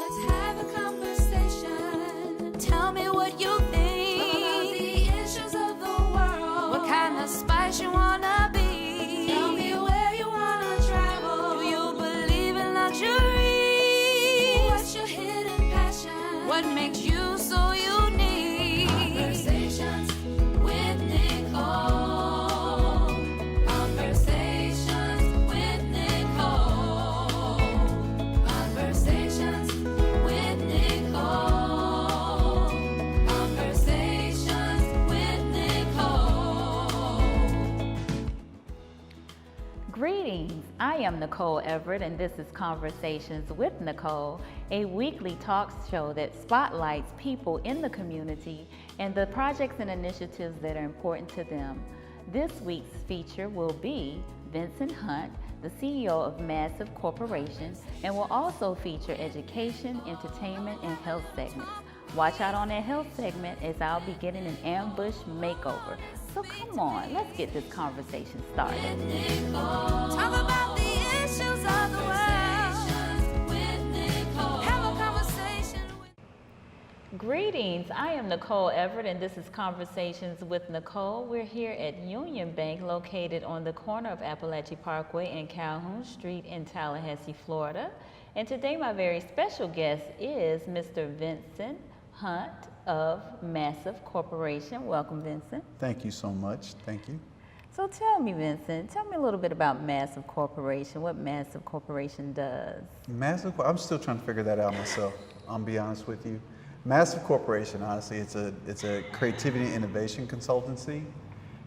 Let's have a conversation. Tell me what you think about the issues of the world. What kind of spice you wanna be? Tell me where you wanna travel. Do you believe in luxury? What's your hidden passion? What makes you so unique? Conversations with Nicole. Conversations with Nicole. Conversations with Nicole. Conversations with Nicole. Greetings, I am Nicole Everett and this is Conversations with Nicole, a weekly talk show that spotlights people in the community and the projects and initiatives that are important to them. This week's feature will be Vincent Hunt, the CEO of Massive Corporation, and will also feature education, entertainment, and health segments. Watch out on that health segment as I'll be getting an ambush makeover. So come on, let's get this conversation started. Talk about the issues of the world. Have a conversation with Greetings, I am Nicole Everett and this is Conversations with Nicole. We're here at Union Bank located on the corner of Appalachian Parkway and Calhoun Street in Tallahassee, Florida. And today my very special guest is Mr. Vincent Hunt of Massive Corporation. Welcome, Vincent. Thank you so much. Thank you. So tell me, Vincent, tell me a little bit about Massive Corporation, what Massive Corporation does. I'm still trying to figure that out myself. I'll be honest with you. Massive Corporation, honestly, it's a creativity and innovation consultancy.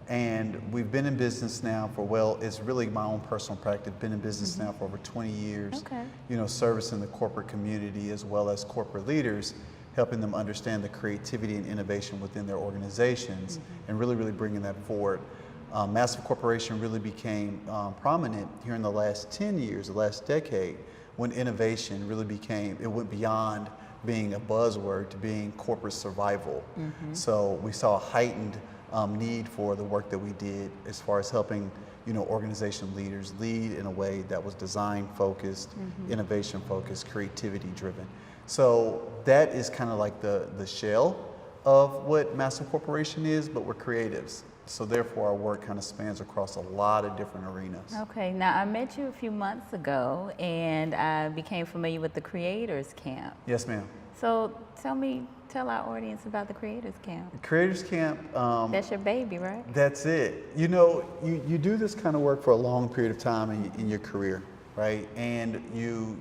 And we've been in business now for, well, it's really my own personal practice. Been in business now for over 20 years. Okay. You know, servicing the corporate community as well as corporate leaders, helping them understand the creativity and innovation within their organizations and really bringing that forward. Massive Corporation really became prominent here in the last 10 years, the last decade, when innovation really it went beyond being a buzzword to being corporate survival. So we saw a heightened need for the work that we did as far as helping, you know, organization leaders lead in a way that was design focused, innovation focused, creativity driven. So that is kind of like the shell of what Massive Corporation is, but we're creatives. So therefore our work kind of spans across a lot of different arenas. Okay, now I met you a few months ago and I became familiar with the Creators Camp. Yes, ma'am. So tell our audience about the Creators Camp. Creators Camp. That's your baby, right? That's it. You know, you do this kind of work for a long period of time in your career, right? And you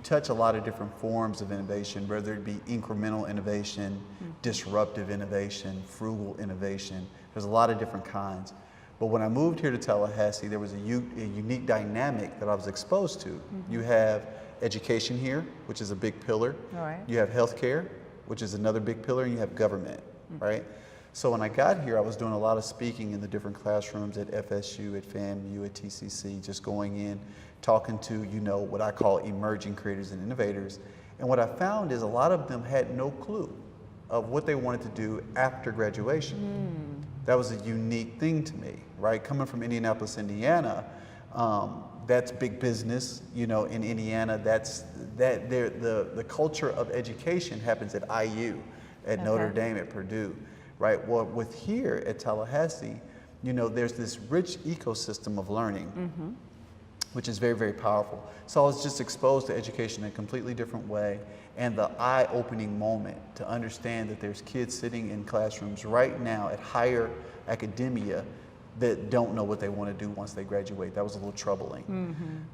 touch a lot of different forms of innovation, whether it be incremental innovation, disruptive innovation, frugal innovation. There's a lot of different kinds. But when I moved here to Tallahassee, there was a unique dynamic that I was exposed to. You have education here, which is a big pillar. All right. You have healthcare, which is another big pillar, and you have government, right? So when I got here, I was doing a lot of speaking in the different classrooms at FSU, at FAMU, at TCC, just going in, talking to, you know, what I call emerging creators and innovators. And what I found is a lot of them had no clue of what they wanted to do after graduation. That was a unique thing to me, right? Coming from Indianapolis, Indiana, that's big business, you know, in Indiana. The culture of education happens at IU, at Notre Dame, at Purdue, right? Well, with here at Tallahassee, you know, there's this rich ecosystem of learning, which is very powerful. So I was just exposed to education in a completely different way, and the eye-opening moment to understand that there's kids sitting in classrooms right now at higher academia that don't know what they want to do once they graduate. That was a little troubling.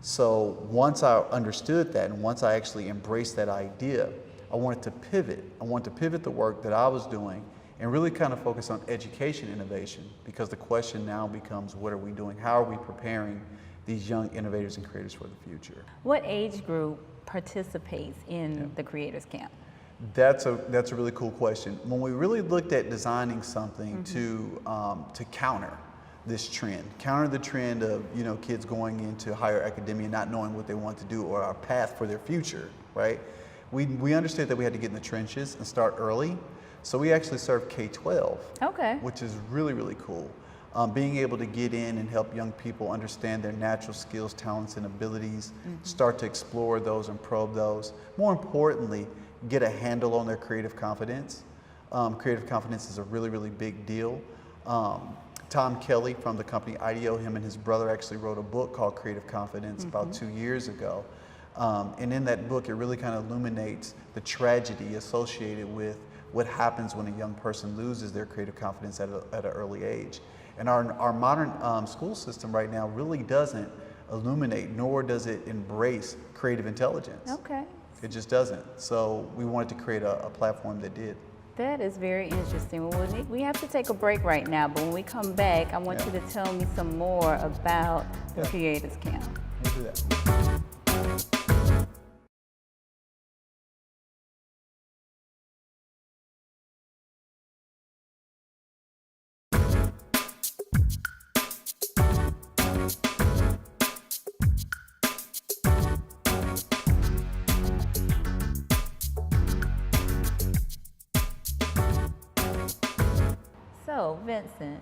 So once I understood that and once I actually embraced that idea, I wanted to pivot. I wanted to pivot the work that I was doing and really kind of focus on education innovation, because the question now becomes, what are we doing? How are we preparing these young innovators and creators for the future? What age group participates in the Creators Camp? That's a really cool question. When we really looked at designing something to counter this trend, counter the trend of, you know, kids going into higher academia not knowing what they want to do or our path for their future, right? We understood that we had to get in the trenches and start early. So we actually serve K-12, Okay. which is really cool. being able to get in and help young people understand their natural skills, talents, and abilities, start to explore those and probe those. More importantly, get a handle on their creative confidence. Creative confidence is a really, really big deal. Tom Kelly from the company IDEO, him and his brother actually wrote a book called Creative Confidence about 2 years ago. And in that book, it really kind of illuminates the tragedy associated with what happens when a young person loses their creative confidence at an early age. And our modern school system right now really doesn't illuminate, nor does it embrace creative intelligence. Okay. It just doesn't. So we wanted to create a platform that did. That is very interesting. Well, we have to take a break right now, but when we come back, I want you to tell me some more about the Creators Camp. We'll do that. So, Vincent,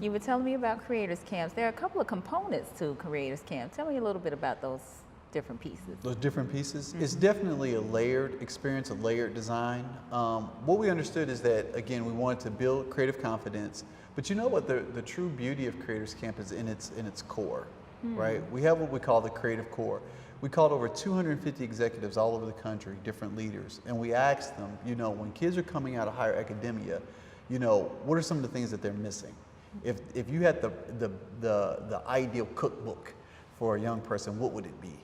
you were telling me about Creators Camps. There are a couple of components to Creators Camp. Tell me a little bit about those different pieces. Those different pieces? It's definitely a layered experience, a layered design. What we understood is that, again, we wanted to build creative confidence, but you know what the true beauty of Creators Camp is in its core, right? We have what we call the creative core. We called over 250 executives all over the country, different leaders, and we asked them, you know, when kids are coming out of higher academia, you know, what are some of the things that they're missing? If you had the ideal cookbook for a young person, what would it be?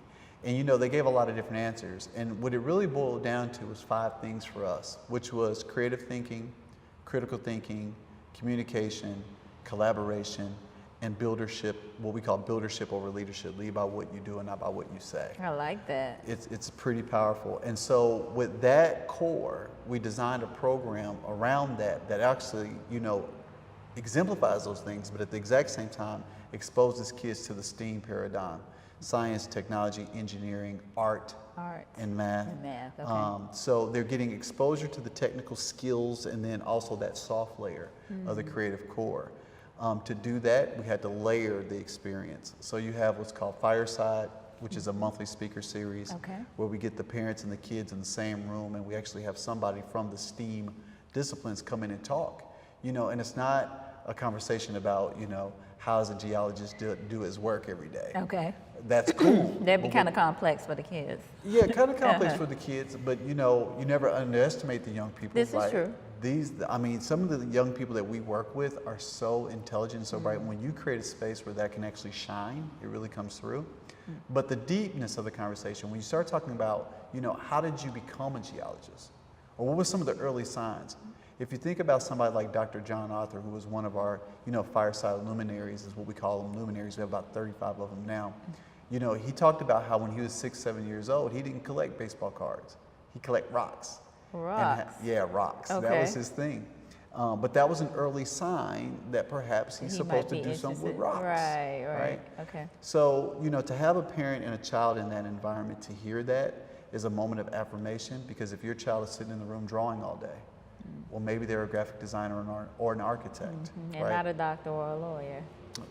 And you know, they gave a lot of different answers. And what it really boiled down to was 5 things for us, which was creative thinking, critical thinking, communication, collaboration, and buildership, what we call buildership over leadership. Lead by what you do and not by what you say. I like that. It's pretty powerful. And so with that core, we designed a program around that actually, you know, exemplifies those things, but at the exact same time, exposes kids to the STEAM paradigm: science, technology, engineering, art, and math. Okay. So they're getting exposure to the technical skills and then also that soft layer of the creative core. To do that, we had to layer the experience. So you have what's called Fireside, which is a monthly speaker series where we get the parents and the kids in the same room, and we actually have somebody from the STEAM disciplines come in and talk. You know, and it's not a conversation about, you know, how does a geologist do his work every day. Okay. That's cool. That'd be kind of complex for the kids. Yeah, kind of complex for the kids, but you know, you never underestimate the young people. This is true. I mean, some of the young people that we work with are so intelligent, so bright. When you create a space where that can actually shine, it really comes through. But the deepness of the conversation, when you start talking about, you know, how did you become a geologist? Or what were some of the early signs? If you think about somebody like Dr. John Arthur, who was one of our, you know, Fireside luminaries, is what we call them, luminaries. We have about 35 of them now. You know, he talked about how when he was 6, 7 years old, he didn't collect baseball cards. He collect rocks. Rocks? Rocks. Okay. That was his thing. But that was an early sign that perhaps he's supposed to do something with rocks. Right. Okay. So, you know, to have a parent and a child in that environment, to hear that is a moment of affirmation, because if your child is sitting in the room drawing all day, well, maybe they're a graphic designer or an architect. And not a doctor or a lawyer.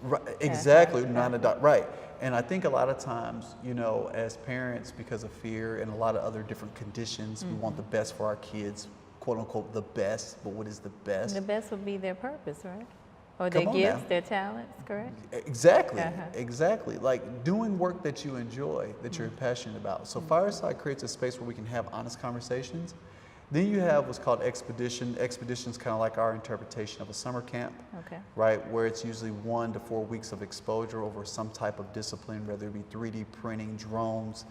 Right, exactly, not a doctor. Right. And I think a lot of times, you know, as parents, because of fear and a lot of other different conditions, we want the best for our kids, quote unquote, the best. But what is the best? The best would be their purpose, right? Or their gifts, their talents, correct? Exactly, exactly. Like doing work that you enjoy, that you're passionate about. So Fireside creates a space where we can have honest conversations. Then you have what's called Expedition. Expedition's kind of like our interpretation of a summer camp, right? Where it's usually 1 to 4 weeks of exposure over some type of discipline, whether it be 3D printing, drones.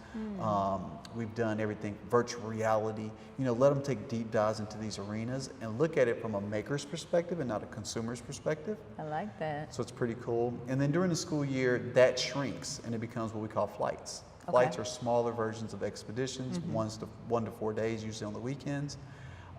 We've done everything, virtual reality. You know, let them take deep dives into these arenas and look at it from a maker's perspective and not a consumer's perspective. I like that. So it's pretty cool. And then during the school year, that shrinks and it becomes what we call flights. Flights are smaller versions of expeditions, 1 to 4 days, usually on the weekends.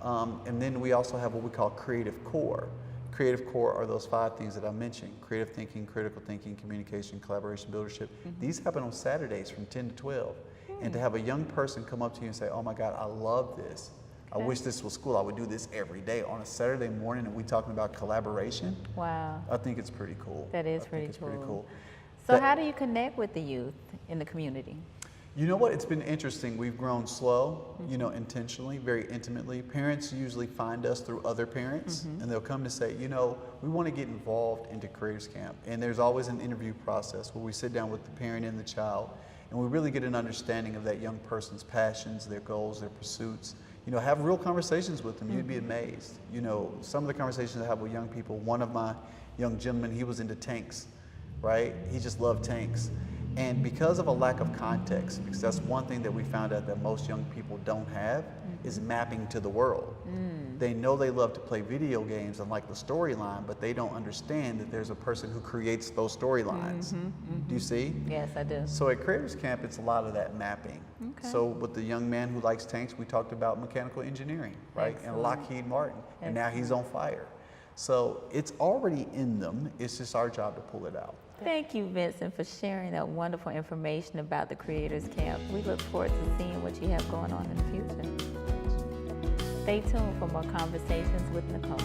And then we also have what we call creative core. Creative core are those 5 things that I mentioned: creative thinking, critical thinking, communication, collaboration, buildership. These happen on Saturdays from 10 to 12. And to have a young person come up to you and say, oh my God, I love this. I wish this was school. I would do this every day on a Saturday morning, and we talking about collaboration. Wow. I think it's pretty cool. That is I think pretty it's cool. pretty cool. So how do you connect with the youth in the community? You know what? It's been interesting. We've grown slow, you know, intentionally, very intimately. Parents usually find us through other parents, and they'll come to say, you know, we want to get involved into Creators Camp. And there's always an interview process where we sit down with the parent and the child, and we really get an understanding of that young person's passions, their goals, their pursuits. You know, have real conversations with them. You'd be amazed. You know, some of the conversations I have with young people, one of my young gentlemen, he was into tanks, right? He just loved tanks. And because of a lack of context, because that's one thing that we found out that most young people don't have, is mapping to the world. They know they love to play video games and like the storyline, but they don't understand that there's a person who creates those storylines. Do you see? Yes, I do. So at Creators Camp, it's a lot of that mapping. Okay. So with the young man who likes tanks, we talked about mechanical engineering, right? Excellent. And Lockheed Martin, and now he's on fire. So it's already in them. It's just our job to pull it out. Thank you, Vincent, for sharing that wonderful information about the Creators Camp. We look forward to seeing what you have going on in the future. Stay tuned for more conversations with Nicole.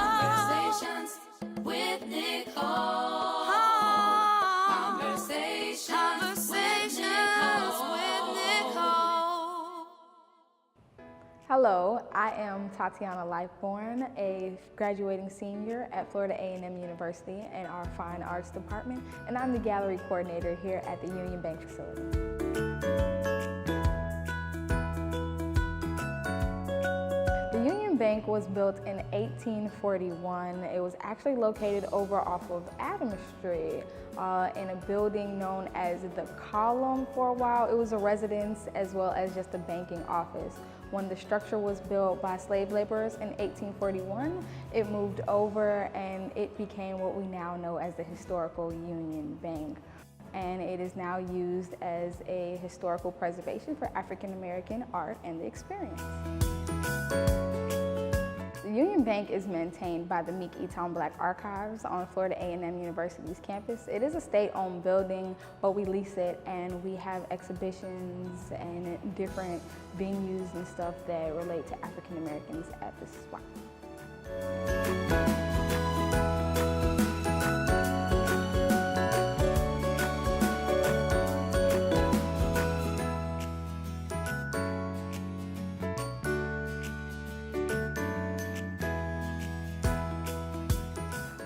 Conversations with Nicole. Conversations with Nicole. Hello, I am Tatiana Lifeborn, a graduating senior at Florida A&M University in our Fine Arts Department, and I'm the gallery coordinator here at the Union Bank facility. The Union Bank was built in 1841. It was actually located over off of Adams Street in a building known as the Column for a while. It was a residence as well as just a banking office. When the structure was built by slave laborers in 1841, it moved over and it became what we now know as the historical Union Bank. And it is now used as a historical preservation for African American art and the experience. The Union Bank is maintained by the Meek Eton Black Archives on Florida A&M University's campus. It is a state-owned building, but we lease it and we have exhibitions and different venues and stuff that relate to African Americans at this spot.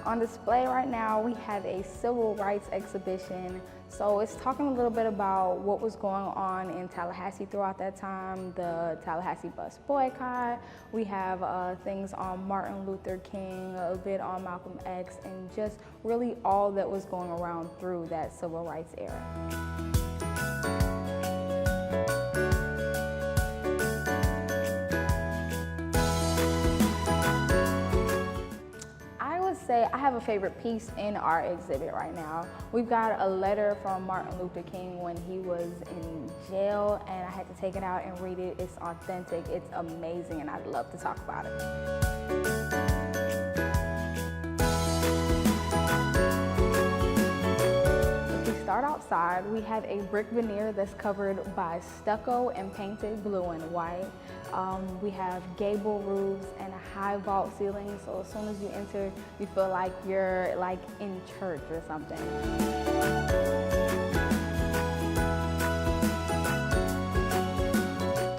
On display right now, we have a civil rights exhibition. So it's talking a little bit about what was going on in Tallahassee throughout that time, the Tallahassee bus boycott. We have things on Martin Luther King, a bit on Malcolm X, and just really all that was going around through that civil rights era. Say I have a favorite piece in our exhibit right now. We've got a letter from Martin Luther King when he was in jail, and I had to take it out and read it. It's authentic, it's amazing, and I'd love to talk about it. If we start outside, we have a brick veneer that's covered by stucco and painted blue and white. We have gable roofs and a high vault ceiling, so as soon as you enter, you feel like you're like in church or something.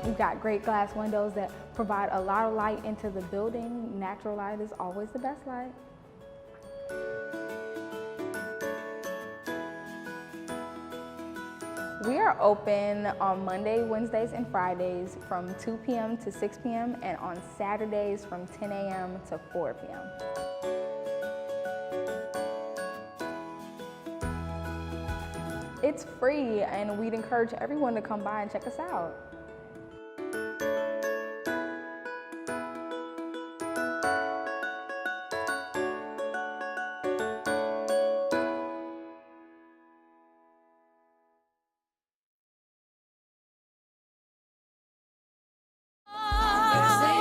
We've got great glass windows that provide a lot of light into the building. Natural light is always the best light. We are open on Monday, Wednesdays, and Fridays from 2 p.m. to 6 p.m. and on Saturdays from 10 a.m. to 4 p.m. It's free, and we'd encourage everyone to come by and check us out.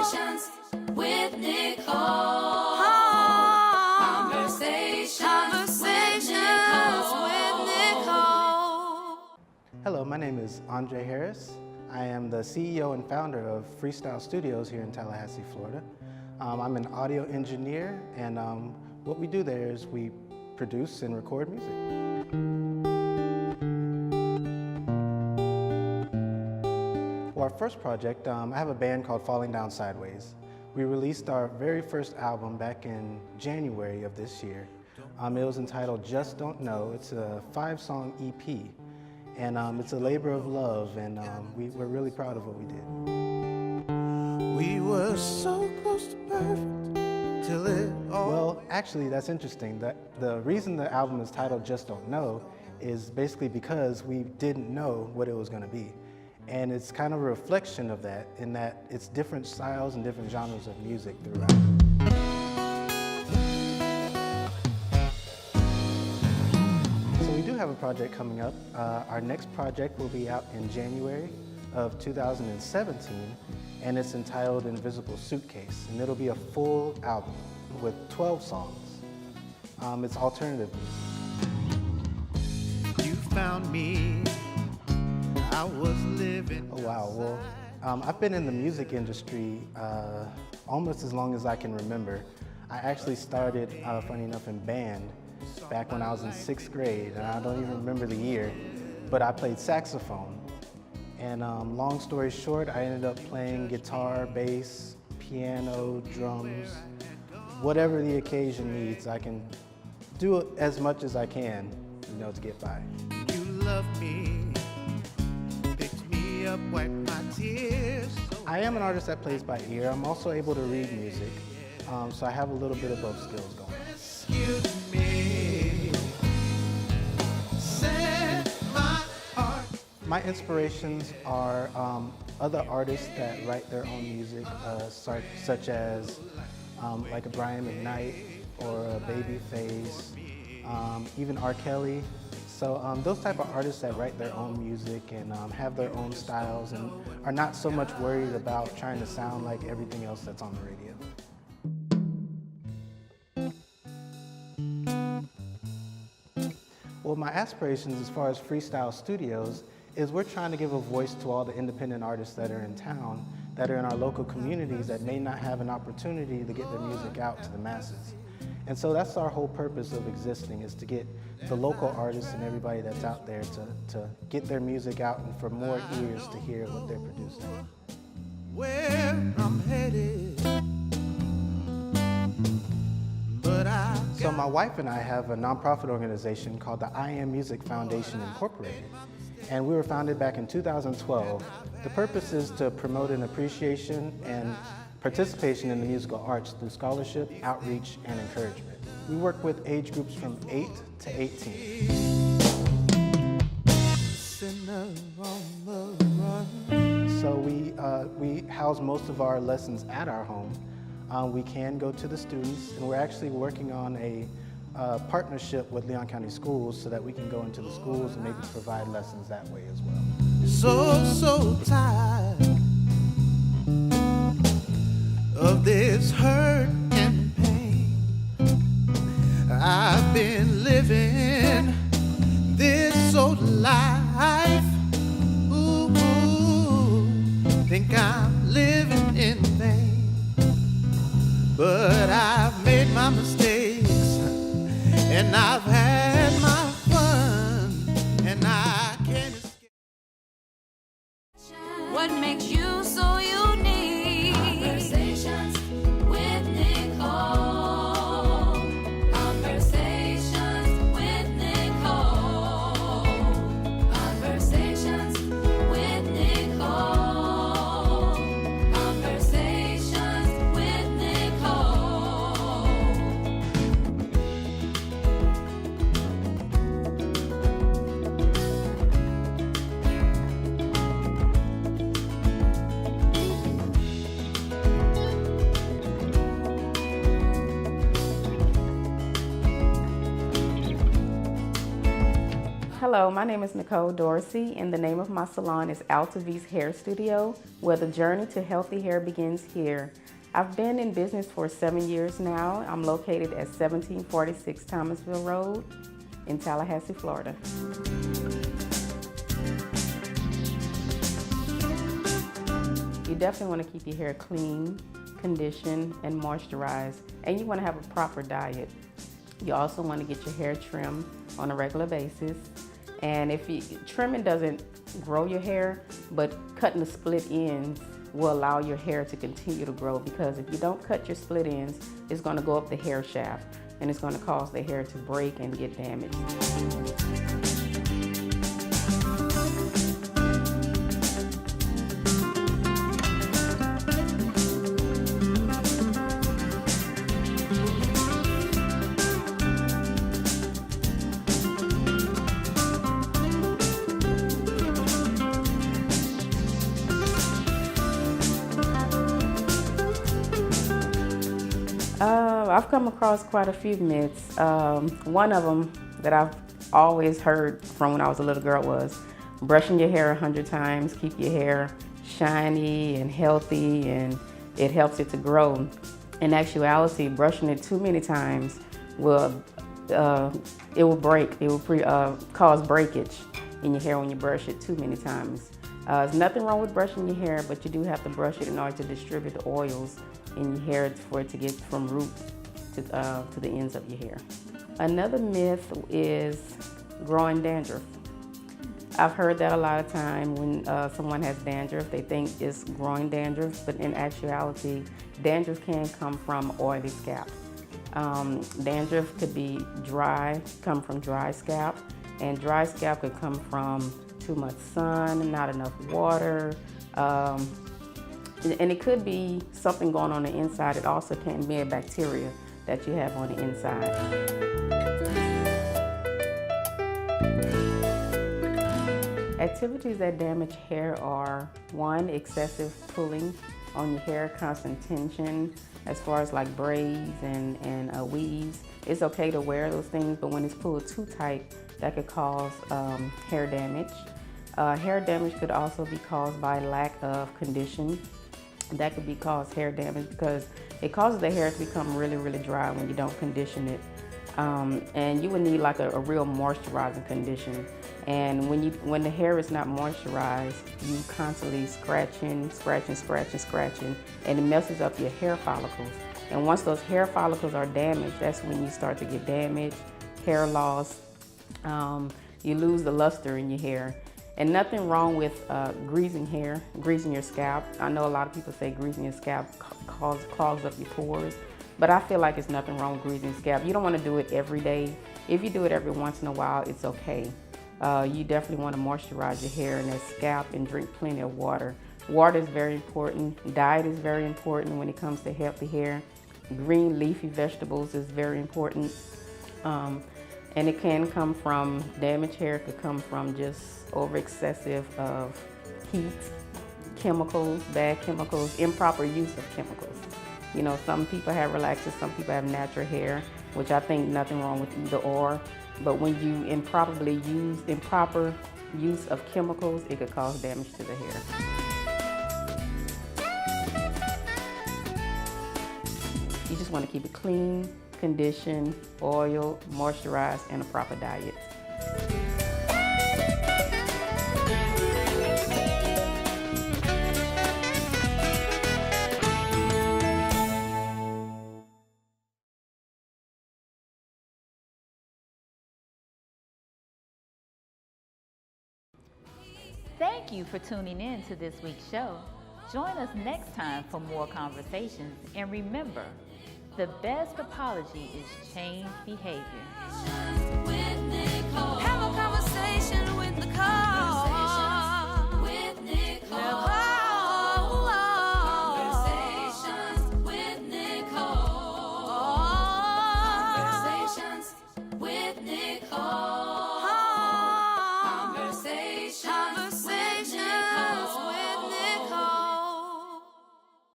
Conversations with Nicole. Conversations Hello, my name is Andre Harris. I am the CEO and founder of Freestyle Studios here in Tallahassee, Florida. I'm an audio engineer, and what we do there is we produce and record music. For our first project, I have a band called Falling Down Sideways. We released our very first album back in January of this year. It was entitled Just Don't Know. It's a 5-song EP, and it's a labor of love, and we're really proud of what we did. We were so close to perfect till it all... Well, actually, that's interesting. The reason the album is titled Just Don't Know is basically because we didn't know what it was going to be. And it's kind of a reflection of that, in that it's different styles and different genres of music throughout. So we do have a project coming up. Our next project will be out in January of 2017, and it's entitled Invisible Suitcase, and it'll be a full album with 12 songs. It's alternative music. You found me, I was living. Oh wow, well, I've been in the music industry almost as long as I can remember. I actually started, funny enough, in band back when I was in 6th grade, and I don't even remember the year, but I played saxophone. And long story short, I ended up playing guitar, bass, piano, drums, whatever the occasion needs. I can do it as much as I can, to get by. You love me, picked me up, wiped my tears. I am an artist that plays by ear. I'm also able to read music, so I have a little bit of both skills going on. Excuse me, set my heart. My inspirations are other artists that write their own music, such as like a Brian McKnight or a Babyface, even R. Kelly. So those type of artists that write their own music and have their own styles and are not so much worried about trying to sound like everything else that's on the radio. Well, my aspirations as far as Freestyle Studios is we're trying to give a voice to all the independent artists that are in town, that are in our local communities that may not have an opportunity to get their music out to the masses. And so that's our whole purpose of existing, is to get the local artists and everybody that's out there to get their music out and for more ears to hear what they're producing. Where I'm headed, but So my wife and I have a nonprofit organization called the I Am Music Foundation Incorporated, and we were founded back in 2012. The purpose is to promote an appreciation and participation in the musical arts through scholarship, outreach, and encouragement. We work with age groups from 8 to 18. So we house most of our lessons at our home. We can go to the students, and we're actually working on a partnership with Leon County Schools so that we can go into the schools and maybe provide lessons that way as well. So tired of this hurt and pain. I've been living this old life. Ooh, think I'm living in vain. But I've made my mistakes, and I've had my fun, and I can't escape. What makes you so unique? Conversations with Nicole. Conversations with Nicole. Conversations with Nicole. Conversations with Nicole. Hello, my name is Nicole Dorsey, and the name of my salon is Altavis Hair Studio, where the journey to healthy hair begins here. I've been in business for 7 years now. I'm located at 1746 Thomasville Road in Tallahassee, Florida. You definitely want to keep your hair clean, conditioned, and moisturized, and you want to have a proper diet. You also want to get your hair trimmed on a regular basis. And if trimming doesn't grow your hair, but cutting the split ends will allow your hair to continue to grow, because if you don't cut your split ends, it's going to go up the hair shaft and it's going to cause the hair to break and get damaged. I've come across quite a few myths. One of them that I've always heard from when I was a little girl was brushing your hair 100 times, keep your hair shiny and healthy, and it helps it to grow. In actuality, brushing it too many times will break. It will cause breakage in your hair when you brush it too many times. There's nothing wrong with brushing your hair, but you do have to brush it in order to distribute the oils in your hair for it to get from root to the ends of your hair. Another myth is growing dandruff. I've heard that a lot of time when someone has dandruff, they think it's growing dandruff, but in actuality, dandruff can come from oily scalp. Dandruff could be dry, come from dry scalp, and dry scalp could come from too much sun, not enough water, and it could be something going on the inside. It also can be a bacteria that you have on the inside. Activities that damage hair are: 1, excessive pulling on your hair, constant tension, as far as like braids and weaves. It's okay to wear those things, but when it's pulled too tight, that could cause hair damage. Hair damage could also be caused by lack of condition. That could be caused hair damage because it causes the hair to become really, really dry when you don't condition it. And you would need like a real moisturizing condition. And when the hair is not moisturized, you constantly scratching, and it messes up your hair follicles. And once those hair follicles are damaged, that's when you start to get damage, hair loss. You lose the luster in your hair. And nothing wrong with greasing your scalp. I know a lot of people say greasing your scalp clogs up your pores, but I feel like it's nothing wrong with greasing your scalp. You don't want to do it every day. If you do it every once in a while, it's okay. You definitely want to moisturize your hair and that scalp and drink plenty of water. Water is very important. Diet is very important when it comes to healthy hair. Green leafy vegetables is very important. And it can come from damaged hair. It could come from just over excessive of heat, chemicals, bad chemicals, improper use of chemicals. You know, some people have relaxers, some people have natural hair, which I think nothing wrong with either or. But when you improper use of chemicals, it could cause damage to the hair. You just want to keep it clean, conditioned, oiled, moisturized, and a proper diet. Thank you for tuning in to this week's show. Join us next time for more conversations. And remember, the best apology is changed behavior. With Nicole.